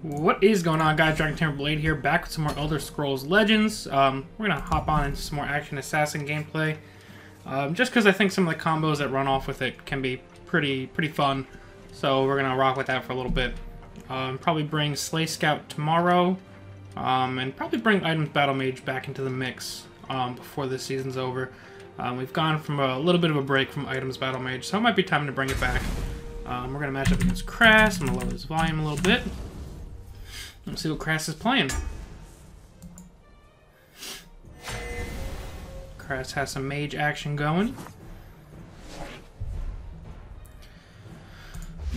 What is going on, guys? Dragon Tamer Blade here, back with some more Elder Scrolls Legends. We're gonna hop on into some more action assassin gameplay, just because I think some of the combos that run off with it can be pretty fun. So we're gonna rock with that for a little bit. Probably bring Slay Scout tomorrow, and probably bring Items Battle Mage back into the mix before this season's over. We've gone from a little bit of a break from Items Battle Mage, so it might be time to bring it back. We're gonna match up against Crass. I'm gonna lower his volume a little bit. Let's see what Crass is playing. Crass has some mage action going.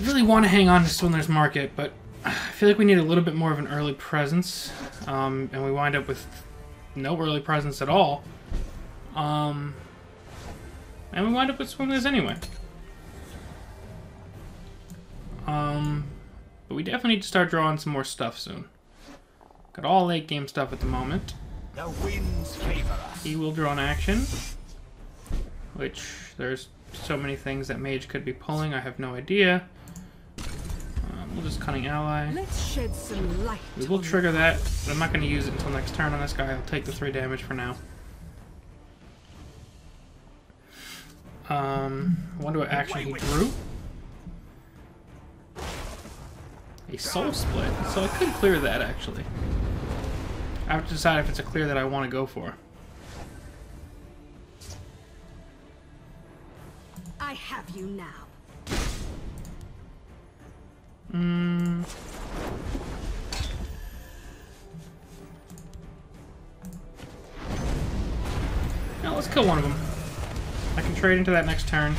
Really want to hang on to Swindler's Market, but I feel like we need a little bit more of an early presence. And we wind up with no early presence at all. And we wind up with Swindlers anyway. But we definitely need to start drawing some more stuff soon. Got all late game stuff at the moment. The winds favor us. He will draw an action, which there's so many things that mage could be pulling. I have no idea. We'll just Cunning Ally. Let's shed some light. We will trigger that, but I'm not going to use it until next turn on this guy. I'll take the 3 damage for now. I wonder what action he drew. A Soul Split, so I could clear that actually. I have to decide if it's a clear that I want to go for. I have you now. Now let's kill one of them. I can trade into that next turn.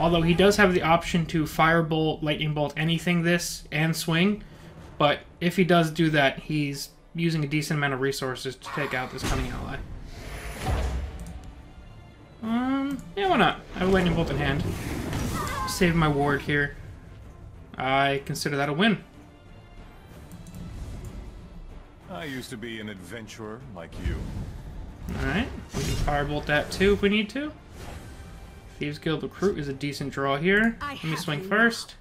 Although he does have the option to Firebolt, Lightning Bolt, anything this, and swing. But if he does do that, he's using a decent amount of resources to take out this Cunning Ally. Yeah, why not? I have a Lightning Bolt in hand. Save my ward here. I consider that a win. I used to be an adventurer like you. Alright, we can Firebolt that too if we need to. Thieves Guild Recruit is a decent draw here. Let me swing first.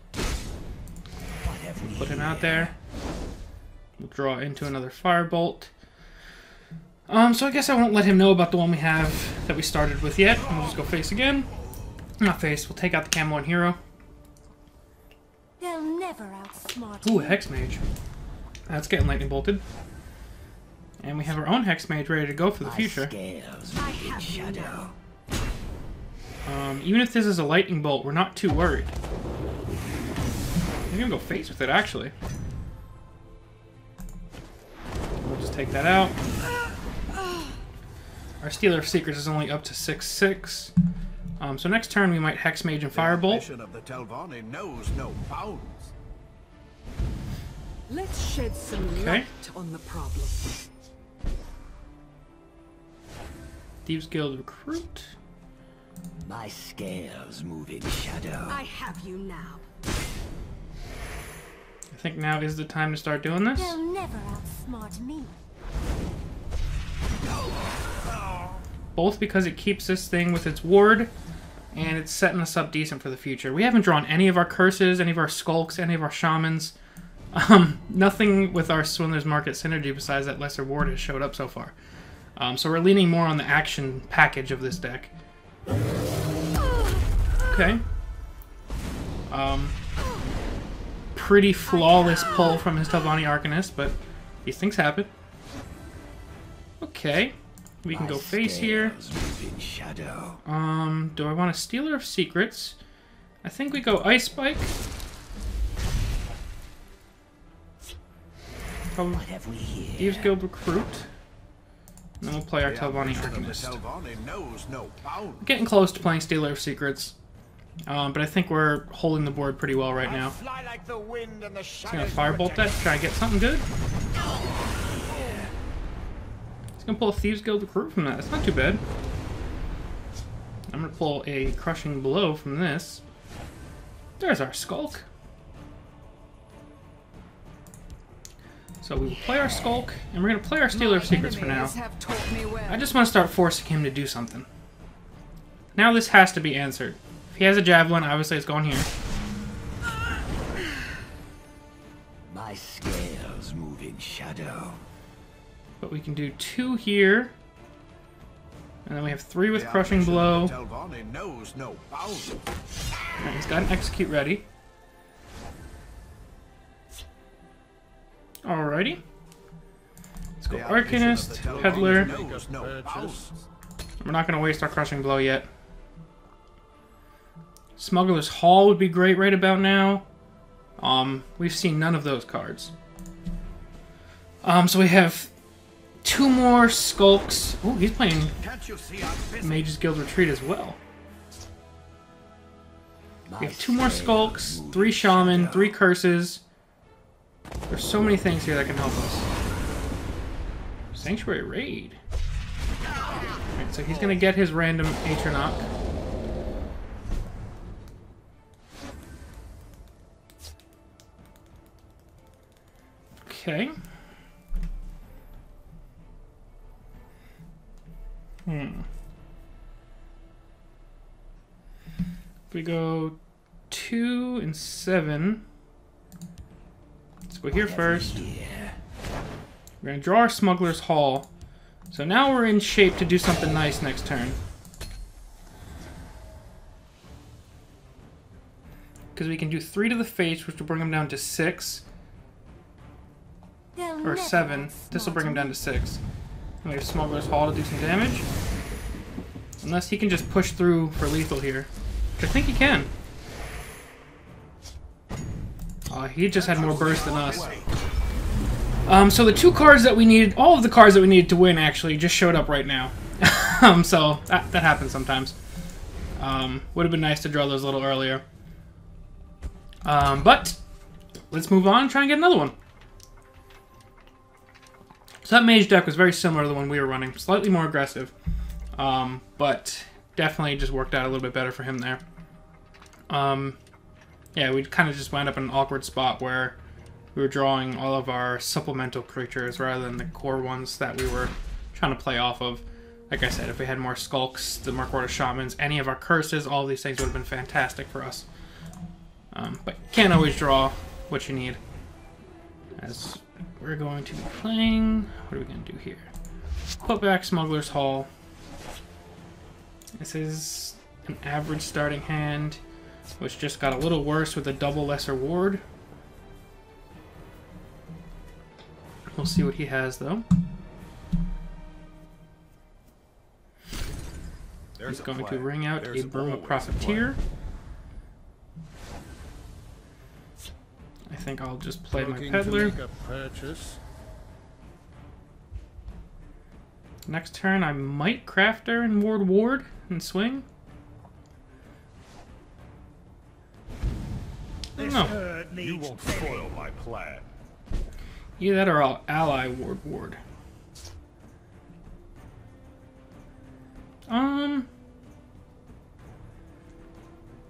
Put him out there. We'll draw into another Firebolt. So I guess I won't let him know about the one we have that we started with yet. And we'll just go face again. Not face, we'll take out the Camo and Hero. They'll never outsmart Ooh, a Hex Mage. That's getting Lightning Bolted. And we have our own Hex Mage ready to go for the future. I have you now. Even if this is a Lightning Bolt, we're not too worried. I'm gonna go face with it, actually. We'll just take that out. Our Stealer of Secrets is only up to 6/6. So next turn we might Hex Mage and Firebolt. The ambition of the Telvanni knows no bounds. Let's shed some light on the problem. Thieves Guild Recruit. My scales move in shadow. I have you now. I think now is the time to start doing this. They'll never outsmart me. Both because it keeps this thing with its ward, and it's setting us up decent for the future. We haven't drawn any of our curses, any of our skulks, any of our shamans. Nothing with our Swindler's Market synergy besides that lesser ward has showed up so far. So we're leaning more on the action package of this deck. Okay. Pretty flawless pull from his Telvanni Arcanist, but these things happen. Okay. We can go face here. Do I want a Stealer of Secrets? I think we go Ice Spike. Thieves Guild Recruit. And then we'll play our Telvanni Arcanist. We're getting close to playing Stealer of Secrets. But I think we're holding the board pretty well right now. He's gonna Firebolt that to try and get something good. He's gonna pull a Thieves Guild Recruit from that. That's not too bad. I'm gonna pull a Crushing Blow from this. There's our Skulk. So we will play our Skulk, and we're gonna play our Stealer of Secrets for now. I just want to start forcing him to do something. Now this has to be answered. If he has a Javelin, obviously it's going here. My scales scales move in shadow. But we can do 2 here. And then we have 3 with Crushing Blow. knows no bounds. Alright, he's got an Execute ready. Alrighty. Let's go Arcanist, Peddler. We're not going to waste our Crushing Blow yet. Smuggler's Hall would be great right about now. We've seen none of those cards. So we have 2 more Skulks. Oh, he's playing Mage's Guild Retreat as well. We have 2 more Skulks, 3 Shaman, 3 Curses. There's so many things here that can help us. Sanctuary Raid. Alright, so he's going to get his random Atronach. Okay. If we go 2 and 7, let's go here first. We're going to draw our Smuggler's Hall. So now we're in shape to do something nice next turn. Because we can do 3 to the face, which will bring him down to 6. Or 7. This will bring him down to 6. And we have Smuggler's Hall to do some damage. Unless he can just push through for lethal here. Which I think he can. He just had more burst than us. So the 2 cards that we needed, all of the cards that we needed to win actually just showed up right now. So that happens sometimes. Would have been nice to draw those a little earlier. But let's move on and try and get another one. So that mage deck was very similar to the one we were running. Slightly more aggressive. But definitely just worked out a little bit better for him there. Yeah, we kind of just wound up in an awkward spot where we were drawing all of our supplemental creatures rather than the core ones that we were trying to play off of. Like I said, if we had more Skulks, the Mark Shamans, any of our Curses, all of these things would have been fantastic for us. But you can't always draw what you need. As we're going to be playing... What are we going to do here? Put back Smuggler's Hall. This is an average starting hand, which just got a little worse with a double Lesser Ward. We'll see what he has, though. He's going to ring out a Burma Profiteer. I think I'll just play my Peddler. Next turn, I might Crafter and Ward and swing. No. You won't spoil my plan. Either that or I'll ally Ward.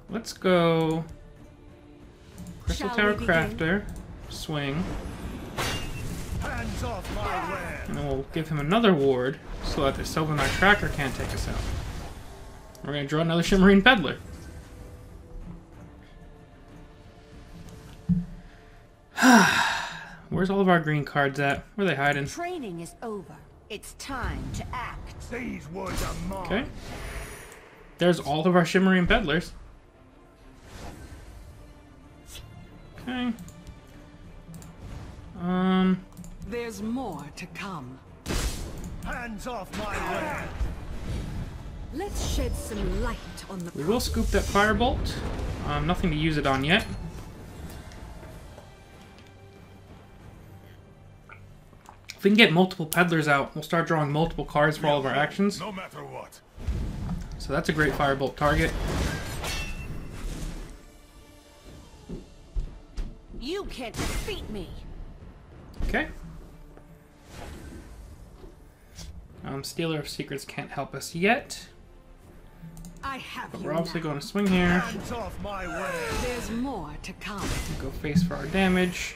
Let's go Crystal Tower Crafter, swing, Hands off my land. and then we'll give him another ward so that the Sylvanar Tracker can't take us out. We're going to draw another Shimmering Peddler. Where's all of our green cards at? Where are they hiding? Training is over. It's time to act. These woods are mine. Okay. There's all of our Shimmering Peddlers. Okay. There's more to come. Hands off my land. Let's shed some light on the We will scoop that Firebolt. Nothing to use it on yet. If we can get multiple Peddlers out, we'll start drawing multiple cards for all of our actions. No matter what. So that's a great Firebolt target. You can't defeat me. Okay. Stealer of Secrets can't help us yet. I have But you we're obviously now. going to swing here. Hands off my land. There's more to come. Go face for our damage.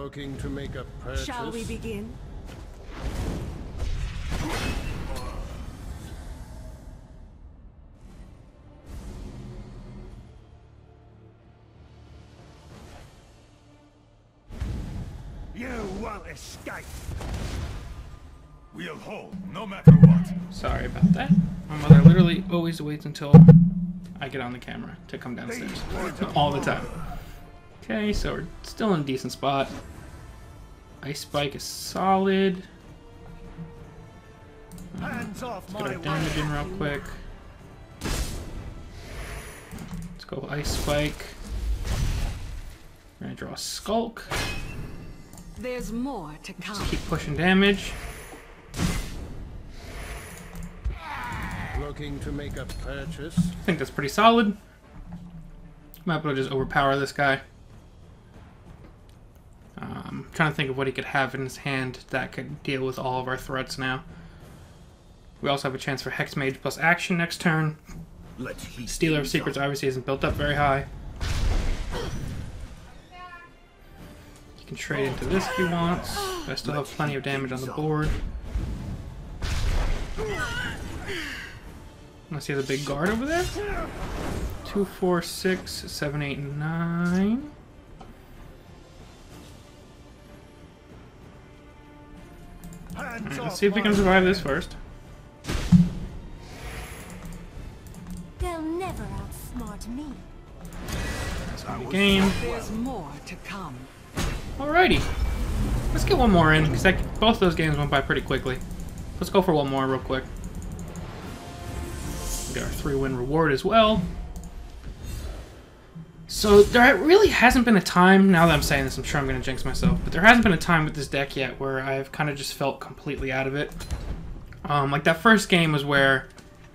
Looking to make a purchase? Shall we begin? You won't escape. We'll hold, no matter what. Sorry about that. My mother literally always waits until I get on the camera to come downstairs. All the time. Okay, so we're still in a decent spot. Ice Spike is solid. Hands off Let's get my our damage in real quick. Let's go Ice Spike. We're gonna draw a Skulk. There's more to come. Just keep pushing damage. Looking to make a purchase? I think that's pretty solid. Might be able to just overpower this guy. Trying to think of what he could have in his hand that could deal with all of our threats now. We also have a chance for Hex Mage plus action next turn. Stealer of Secrets obviously isn't built up very high. You can trade into this if he wants. I still have plenty of damage on the board. Unless he has a big guard over there. 2, 4, 6, 7, 8, 9. Alright, let's see if we can survive this first. They'll never outsmart me. That's the game. There's more to come. Alrighty. Let's get one more in, because both those games went by pretty quickly. Let's go for one more real quick. Get our 3-win reward as well. So there really hasn't been a time, now that I'm saying this I'm sure I'm going to jinx myself, but there hasn't been a time with this deck yet where I've kind of just felt completely out of it. Like that first game was where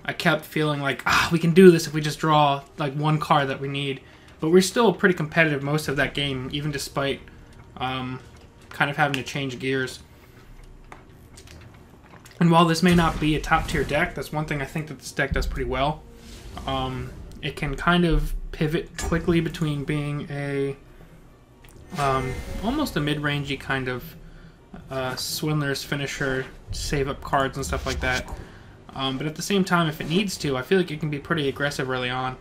I kept feeling like, we can do this if we just draw like one card that we need. But we're still pretty competitive most of that game, even despite kind of having to change gears. And while this may not be a top tier deck, that's one thing I think that this deck does pretty well. It can kind of pivot quickly between being a almost a mid-rangey kind of swindler's finisher, save up cards and stuff like that. But at the same time, if it needs to, I feel like it can be pretty aggressive early on.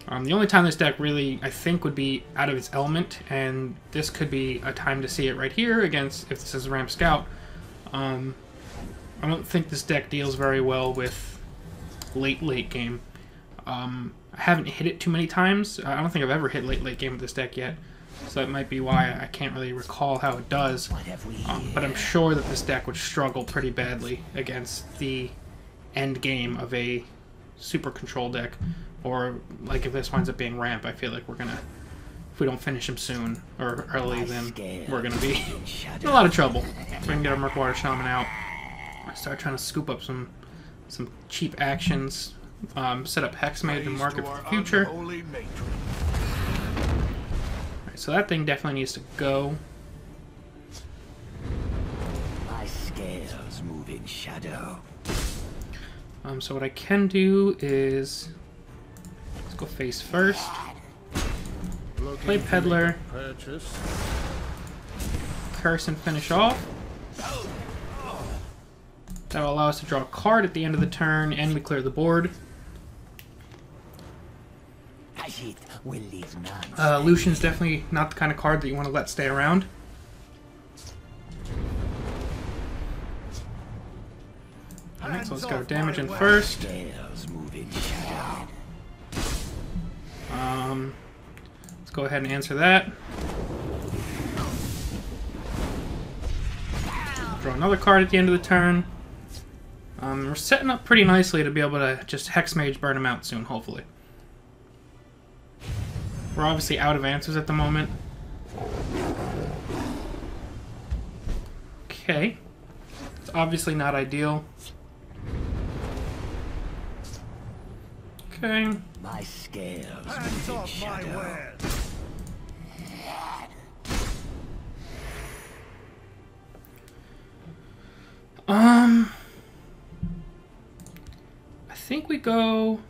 The only time this deck really, I think, would be out of its element, and this could be a time to see it right here against, if this is Ramp Scout. I don't think this deck deals very well with late game. I haven't hit it too many times. I don't think I've ever hit late game with this deck yet, so that might be why I can't really recall how it does. But I'm sure that this deck would struggle pretty badly against the end game of a super control deck, or like if this winds up being Ramp, I feel like we're gonna, if we don't finish him soon or early, then we're gonna be in a lot of trouble. We're gonna get our Murkwater Shaman out. Start trying to scoop up some cheap actions. Set up Hex Mage and mark it for the future. Alright, so that thing definitely needs to go. My scales move in shadow. So what I can do is let's go face first. Play Peddler. Curse and finish off. That will allow us to draw a card at the end of the turn, and we clear the board. Lucian's definitely not the kind of card that you want to let stay around. Alright, so let's get our damage in first. Let's go ahead and answer that. Draw another card at the end of the turn. We're setting up pretty nicely to be able to just Hex Mage burn him out soon, hopefully. We're obviously out of answers at the moment. Okay. It's obviously not ideal. Okay. My scales Hands off my wares. I think we go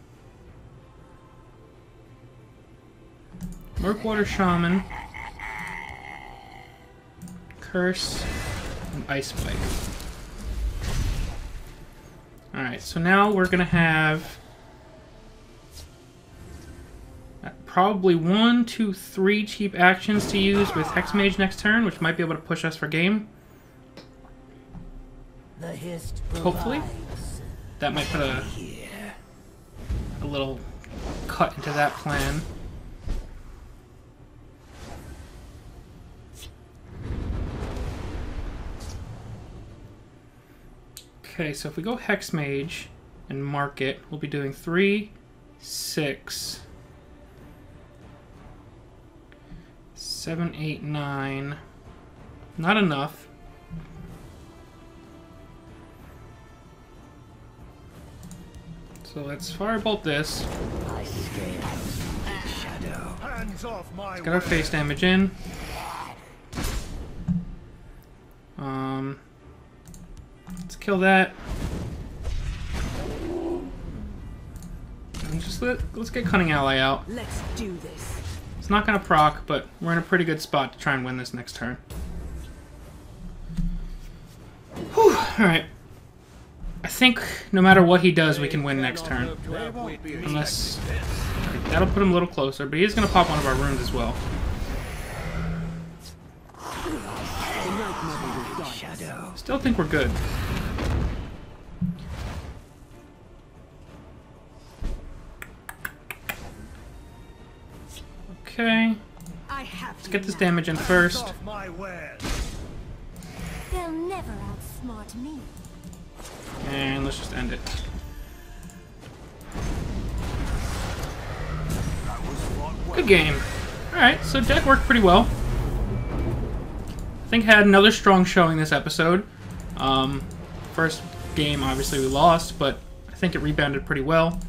Murkwater Shaman. Curse, and Ice Spike. Alright, so now we're going to have probably 1, 2, 3 cheap actions to use with Hex Mage next turn, which might be able to push us for game. Hopefully. That might put a little cut into that plan. Okay, so if we go Hex Mage and mark it, we'll be doing 3, 6, 7, 8, 9. Not enough. So let's firebolt this. Let's get our face damage in. Let's kill that. And just let's get Cunning Ally out. Let's do this. It's not gonna proc, but we're in a pretty good spot to try and win this next turn. Whew, alright. I think no matter what he does, we can win next turn. Unless... that'll put him a little closer, but he is going to pop one of our runes as well. Still think we're good. Okay. Let's get this damage in first. They'll never outsmart me. And let's just end it. Good game. Alright, so deck worked pretty well. I think had another strong showing this episode. First game, obviously, we lost, but I think it rebounded pretty well.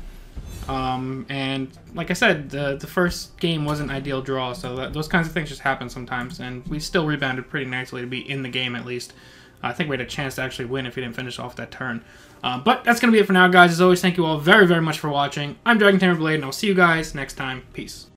And like I said, the first game was an ideal draw, so those kinds of things just happen sometimes, and we still rebounded pretty nicely to be in the game at least. I think we had a chance to actually win if we didn't finish off that turn. But that's going to be it for now, guys. As always, thank you all very, very much for watching. I'm Dragon Tamer Blade, and I'll see you guys next time. Peace.